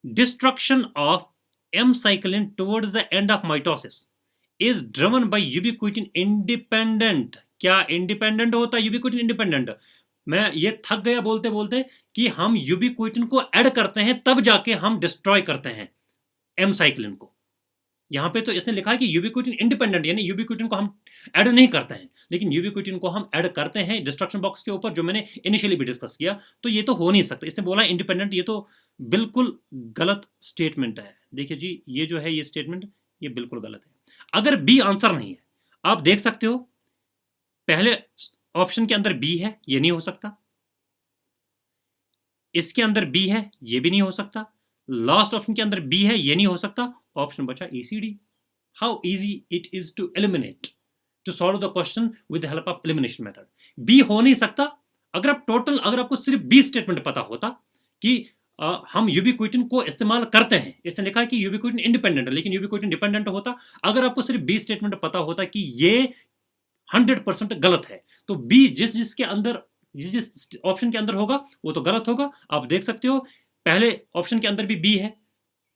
Destruction of M cyclin towards the end of mitosis is driven by ubiquitin independent. क्या इंडिपेंडेंट होता है? Ubiquitin independent. मैं ये थक गया बोलते बोलते कि हम यूबिक्विटिन को ऐड करते हैं तब जाके हम डिस्ट्रॉय करते हैं एम साइक्लिन को। यहां पे तो इसने लिखा है कि यूबिक्विटिन इंडिपेंडेंट, यानी यूबिक्विटिन को हम ऐड नहीं करते हैं, लेकिन यूबिक्विटिन को हम ऐड करते हैं डिस्ट्रक्शन बॉक्स के ऊपर, जो मैंने इनिशियली भी डिस्कस किया। तो ये तो हो नहीं सकता। इसने बोला इंडिपेंडेंट, ये तो बिल्कुल गलत स्टेटमेंट है। देखिए जी, ये जो है ये स्टेटमेंट ये बिल्कुल गलत है। अगर बी आंसर नहीं है, आप देख सकते हो पहले ऑप्शन के अंदर बी है, ये नहीं हो सकता। इसके अंदर बी है, ये भी नहीं हो सकता। लास्ट ऑप्शन के अंदर बी है, ये नहीं हो सकता। ऑप्शन बचा ECD। How easy it is to eliminate, to solve the question with the help of elimination method. B हो नहीं सकता। अगर आपको सिर्फ बी स्टेटमेंट पता होता कि हम यूबिक्विटिन को इस्तेमाल करते हैं, इसने लिखा है कि यूबिक्विटिन इंडिपेंडेंट है, लेकिन यूबिक्विटिन डिपेंडेंट होता। अगर आपको सिर्फ बी स्टेटमेंट पता होता कि ये 100% गलत है, तो बी जिसके अंदर जिस ऑप्शन के अंदर होगा वो तो गलत होगा। आप देख सकते हो पहले ऑप्शन के अंदर भी बी है,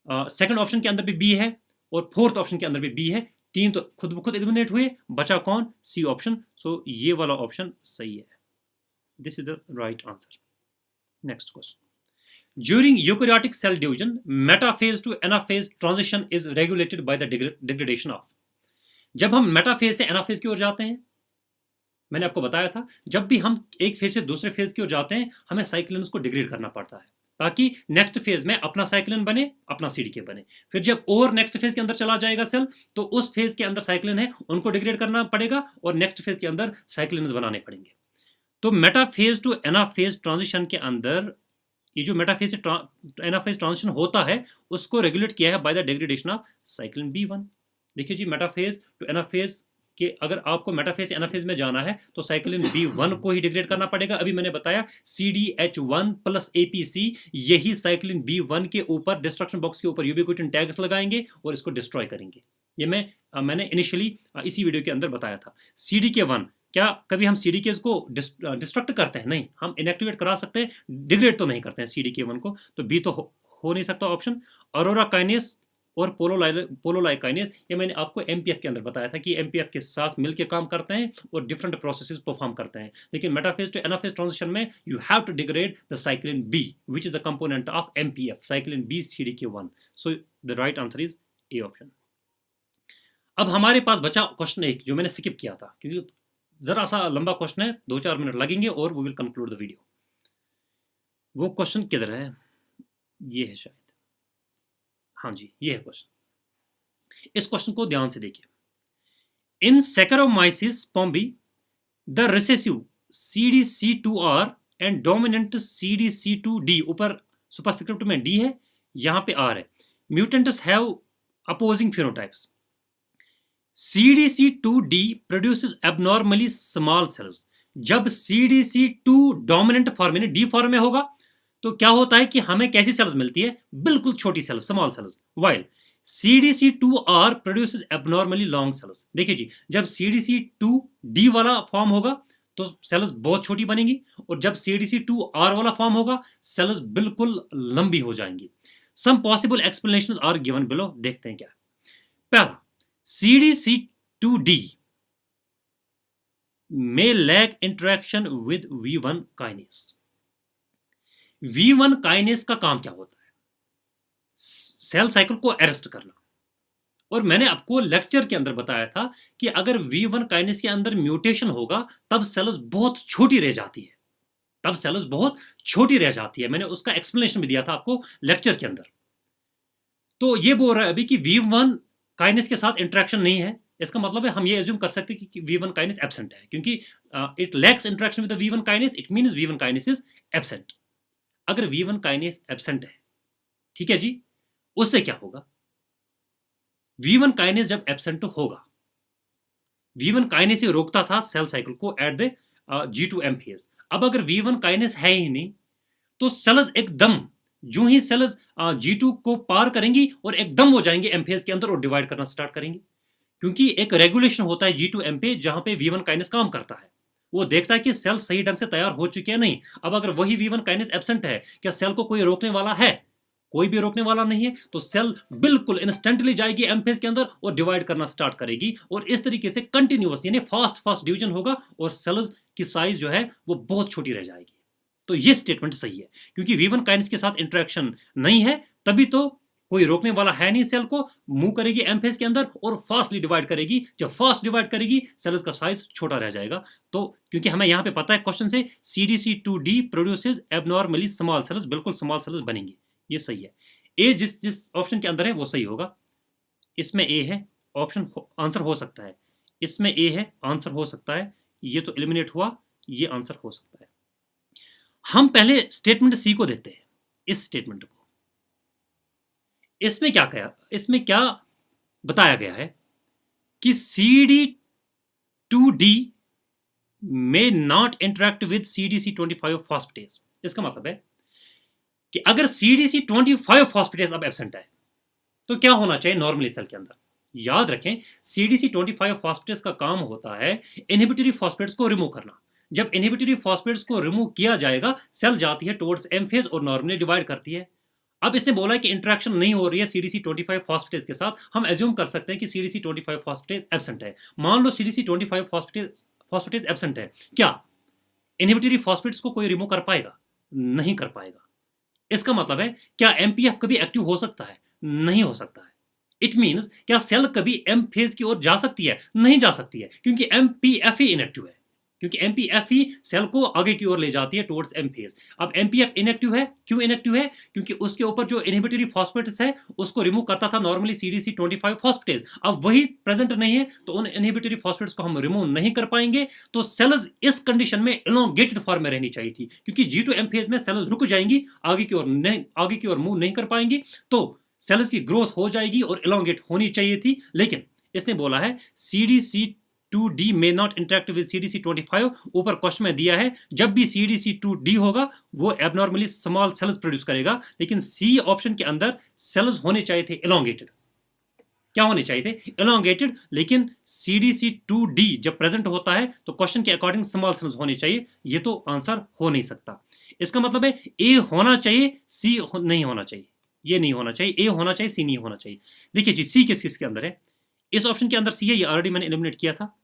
सेकंड ऑप्शन के अंदर भी बी है, और फोर्थ ऑप्शन के अंदर भी बी है। तीन तो खुद ब खुद एलिमिनेट हुए, बचा कौन? C option. सो ये वाला ऑप्शन सही है। This is the right answer. Next question. During eukaryotic cell division, metaphase to anaphase transition is regulated by the degradation of। जब हम मेटाफेज से एनाफेज की ओर जाते हैं, मैंने आपको बताया था जब भी हम एक फेज से दूसरे फेज की ओर जाते हैं हमें साइक्लिन को डिग्रेड करना पड़ता है, ताकि नेक्स्ट फेज में अपना साइक्लिन बने, अपना CDK बने। फिर जब और नेक्स्ट फेज के अंदर चला जाएगा सेल, तो उस फेज के अंदर साइक्लिन है उनको डिग्रेड करना पड़ेगा, और नेक्स्ट फेज के अंदर साइक्लिन बनाने पड़ेंगे। तो मेटाफेज टू एनाफेज ट्रांजिशन के अंदर ये जो मेटाफेज से एनाफेज ट्रांजिशन होता है उसको रेगुलेट किया है by the degradation of cyclin B1। देखिए जी, मेटाफेज टू एनाफेज के अगर आपको मेटाफेज से एनाफेज में जाना है तो साइक्लिन B1 को ही डिग्रेड करना पड़ेगा। अभी मैंने बताया CDH1 प्लस APC, यही साइक्लिन B1 के ऊपर डिस्ट्रक्शन बॉक्स के ऊपर यूबिक्विटिन टैग्स लगाएंगे और इसको डिस्ट्रॉय करेंगे। ये मैंने इनिशियली इसी वीडियो के अंदर बताया था। CDK1, क्या कभी हम CDKs को डिस्ट्रक्ट करते हैं? नहीं, हम इनएक्टिवेट करा सकते हैं, डिग्रेड तो नहीं करते हैं CDK1 को। तो बी तो हो नहीं सकता ऑप्शन। अरोरा काइनेस और पोलोलाइकाइनेस, ये मैंने आपको MPF के अंदर बताया था कि MPF के साथ मिलकर काम करते हैं और डिफरेंट प्रोसेसेस परफॉर्म करते हैं। लेकिन मेटाफेज टू एनाफेज ट्रांजिशन में you have to degrade the cyclin B, which is the component of MPF, cyclin B CDK1। So the right answer is A option. अब हमारे पास बचा क्वेश्चन एक जो मैंने स्किप किया था, क्योंकि जरा सा लंबा क्वेश्चन है, 2-4 मिनट लगेंगे और we will conclude the video. वो क्वेश्चन किधर है? ये है शायद, हाँ जी ये है क्वेश्चन। इस क्वेश्चन को ध्यान से देखिए। इन Saccharomyces pombi the recessive CDC2R and dominant CDC2D, ऊपर सुपरस्क्रिप्ट में D है, यहाँ पे R है, mutants have opposing phenotypes. CDC2D produces abnormally small cells। जब CDC2 डोमिनेंट फॉर्म यानी D फॉर्म में होगा तो क्या होता है कि हमें कैसी सेल्स मिलती है? बिल्कुल छोटी cells, small cells. While CDC2R produces abnormally long cells. देखिए जी, जब CDC2D वाला फॉर्म होगा तो सेल्स बहुत छोटी बनेंगी, और जब CDC2R वाला फॉर्म होगा सेल्स बिल्कुल लंबी हो जाएंगी। Some possible explanation are given below. देखते हैं क्या। पहला, CDC2D may lack interaction with V1 kinase। V1 kinase का काम क्या होता है? सेल साइकिल को अरेस्ट करना। और मैंने आपको लेक्चर के अंदर बताया था कि अगर V1 काइनेस के अंदर म्यूटेशन होगा तब सेल्स बहुत छोटी रह जाती है, तब सेल्स बहुत छोटी रह जाती है। मैंने उसका एक्सप्लेनेशन भी दिया था आपको लेक्चर के अंदर। तो ये बोल रहा है अभी कि V1 काइनेस के साथ इंटरेक्शन नहीं है। इसका मतलब है हम ये एज्यूम कर सकते हैं कि V1 काइनेस एब्सेंट है, क्योंकि it lacks interaction with the V1 kinase, it means V1 kinase is absent. अगर V1 काइनेस एब्सेंट है, ठीक है जी, उससे क्या होगा? V1 काइनेस जब एब्सेंट होगा, V1 काइनेस ही रोकता था सेल साइकिल को एट द G2M फेज। अब अगर V1 काइनेस है ही नहीं तो सेल्स एकदम, जो ही सेल्स G2 को पार करेंगी और एकदम हो जाएंगे एम फेज के अंदर और डिवाइड करना स्टार्ट करेंगे। क्योंकि एक रेगुलेशन होता है G2M पे जहां पे V1 काइनेस काम करता है। वो देखता है कि सेल सही ढंग से तैयार हो चुके हैं नहीं। अब अगर वही V1 काइनेस एब्सेंट है, क्या सेल को कोई रोकने वाला है? कोई भी रोकने वाला नहीं है। तो सेल बिल्कुल इंस्टेंटली जाएगी एम फेज के अंदर और डिवाइड करना स्टार्ट करेगी, और इस तरीके से कंटिन्यूअस यानी फास्ट फास्ट डिवीजन होगा और सेल्स की साइज जो है वो बहुत छोटी रह जाएगी। तो ये स्टेटमेंट सही है, क्योंकि V1 काइनेस के साथ इंटरेक्शन नहीं है, तभी तो कोई रोकने वाला है नहीं। सेल को मूव करेगी एम फेज के अंदर और फास्टली डिवाइड करेगी। जब फास्ट डिवाइड करेगी सेल्स का साइज छोटा रह जाएगा। तो क्योंकि हमें यहां पे पता है क्वेश्चन से CDC2D produces abnormally small cells, बिल्कुल स्मॉल सेल्स बनेंगी, ये सही है। ए जिस जिस ऑप्शन के अंदर है वो सही होगा। इसमें ए है, ऑप्शन आंसर हो सकता है। इसमें ए है, आंसर हो सकता है। ये तो एलिमिनेट हुआ, ये आंसर हो सकता है। हम पहले स्टेटमेंट सी को देखते हैं। इस स्टेटमेंट को, इसमें क्या कहा, इसमें क्या बताया गया है कि CD2D may not interact with CDC25 phosphatase। इसका मतलब है कि अगर CDC25 phosphatase अब एब्सेंट है तो क्या होना चाहिए नॉर्मली सेल के अंदर? याद रखें, CDC25 phosphatase का काम होता है इनहिबिटरी फॉस्फेट्स को रिमूव करना। जब इनहिबिटरी फॉस्फेट्स को रिमूव किया जाएगा सेल जाती है टुवर्ड्स एम फेज और नॉर्मली डिवाइड करती है। अब इसने बोला है कि इंटरेक्शन नहीं हो रही है CDC25 फॉस्फेटेज के साथ। हम एज्यूम कर सकते हैं कि CDC25 फॉस्फेटेज एब्सेंट है। मान लो CDC25 फॉस्फेटेज एब्सेंट है, क्या इनहिबिटरी फॉस्फेट्स को कोई रिमूव कर पाएगा? नहीं कर पाएगा। इसका मतलब है क्या MPF कभी एक्टिव हो सकता है? नहीं हो सकता है। इट मींस क्या सेल कभी एम फेज की ओर जा सकती है? नहीं जा सकती है, क्योंकि MPF ही इनएक्टिव है। क्योंकि MPF ही सेल को आगे की ओर ले जाती है टुवर्ड्स एम फेज। अब MPF इनएक्टिव है, क्यों इनएक्टिव है? क्योंकि उसके ऊपर जो इनहिबिटरी फॉस्फेट्स है उसको रिमूव करता था नॉर्मली CDC25 फॉस्फेटेज। अब वही प्रेजेंट नहीं है तो उन इनहिबिटरी फॉस्फेट्स को हम रिमूव नहीं कर पाएंगे। तो सेल्स इस कंडीशन में इलोंगेटेड फॉर्म में रहनी चाहिए थी, क्योंकि G2M फेज में सेल्स रुक जाएंगी, आगे की ओर मूव नहीं कर पाएंगी, तो सेल्स की ग्रोथ हो जाएगी और इलोंगेट होनी चाहिए थी। लेकिन इसने बोला है CDC2D may not interact with CDC25। ऊपर क्वेश्चन में दिया है जब भी CDC2D होगा वो एबनॉर्मली स्मॉल सेल्स प्रोड्यूस करेगा, लेकिन सी ऑप्शन के अंदर सेल्स होने चाहिए थे इलोंगेटेड। क्या होने चाहिए थे? इलोंगेटेड। लेकिन CDC2D जब प्रेजेंट होता है तो क्वेश्चन के अकॉर्डिंग स्मॉल सेल्स होने चाहिए। ये तो आंसर हो नहीं सकता। इसका मतलब है ए होना चाहिए, सी नहीं होना चाहिए। ये नहीं होना चाहिए, ए होना चाहिए, सी नहीं होना चाहिए। देखिए जी, सी किस किस के अंदर है? इस ऑप्शन के अंदर सी है, ये ऑलरेडी मैंने एलिमिनेट किया था।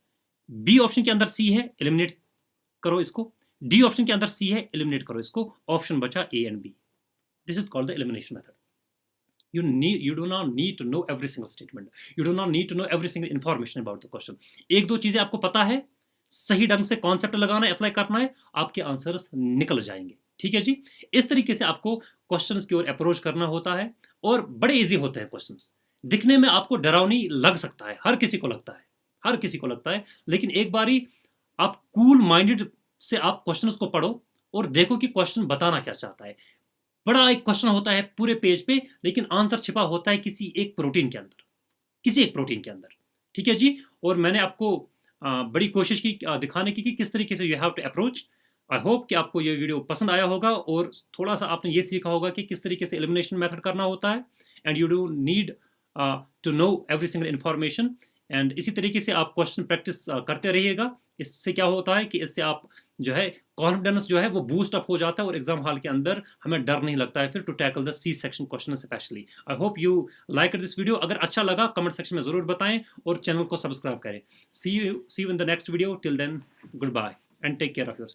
बी ऑप्शन के अंदर सी है, एलिमिनेट करो इसको। डी ऑप्शन के अंदर सी है, एलिमिनेट करो इसको। ऑप्शन बचा A and B. This is called the elimination method. You do not need to know every single statement. You do not need to know every single information about the question. एक दो चीजें आपको पता है, सही ढंग से कॉन्सेप्ट लगाना है, अप्लाई करना है, आपके आंसर्स निकल जाएंगे। ठीक है जी, इस तरीके से आपको क्वेश्चंस की ओर अप्रोच करना होता है और बड़े इजी होते हैं क्वेश्चंस। दिखने में आपको डरावनी लग सकता है, हर किसी को लगता है, हर किसी को लगता है, लेकिन एक बारी आप कूल माइंडेड से आप क्वेश्चंस को पढ़ो और देखो कि क्वेश्चन बताना क्या चाहता है। बड़ा एक क्वेश्चन होता है पूरे पेज पे, लेकिन आंसर छिपा होता है किसी एक प्रोटीन के अंदर, किसी एक प्रोटीन के अंदर। ठीक है जी, और मैंने आपको बड़ी कोशिश की दिखाने की कि किस तरीके से you have to approach. I hope कि आपको ये वीडियो पसंद आया होगा और थोड़ा सा आपने ये सीखा होगा कि किस तरीके से एलिमिनेशन मेथड करना होता है। And you do need to know every single information. And इसी तरीके से आप क्वेश्चन प्रैक्टिस करते रहिएगा। इससे क्या होता है कि इससे आप जो है कॉन्फिडेंस जो है वो बूस्ट अप हो जाता है, और एग्जाम हॉल के अंदर हमें डर नहीं लगता है फिर to tackle the C section question specially. I hope you like this video. अगर अच्छा लगा कमेंट सेक्शन में ज़रूर बताएं और चैनल को सब्सक्राइब करें। See you in the next video. Till then, goodbye and take care of yourself.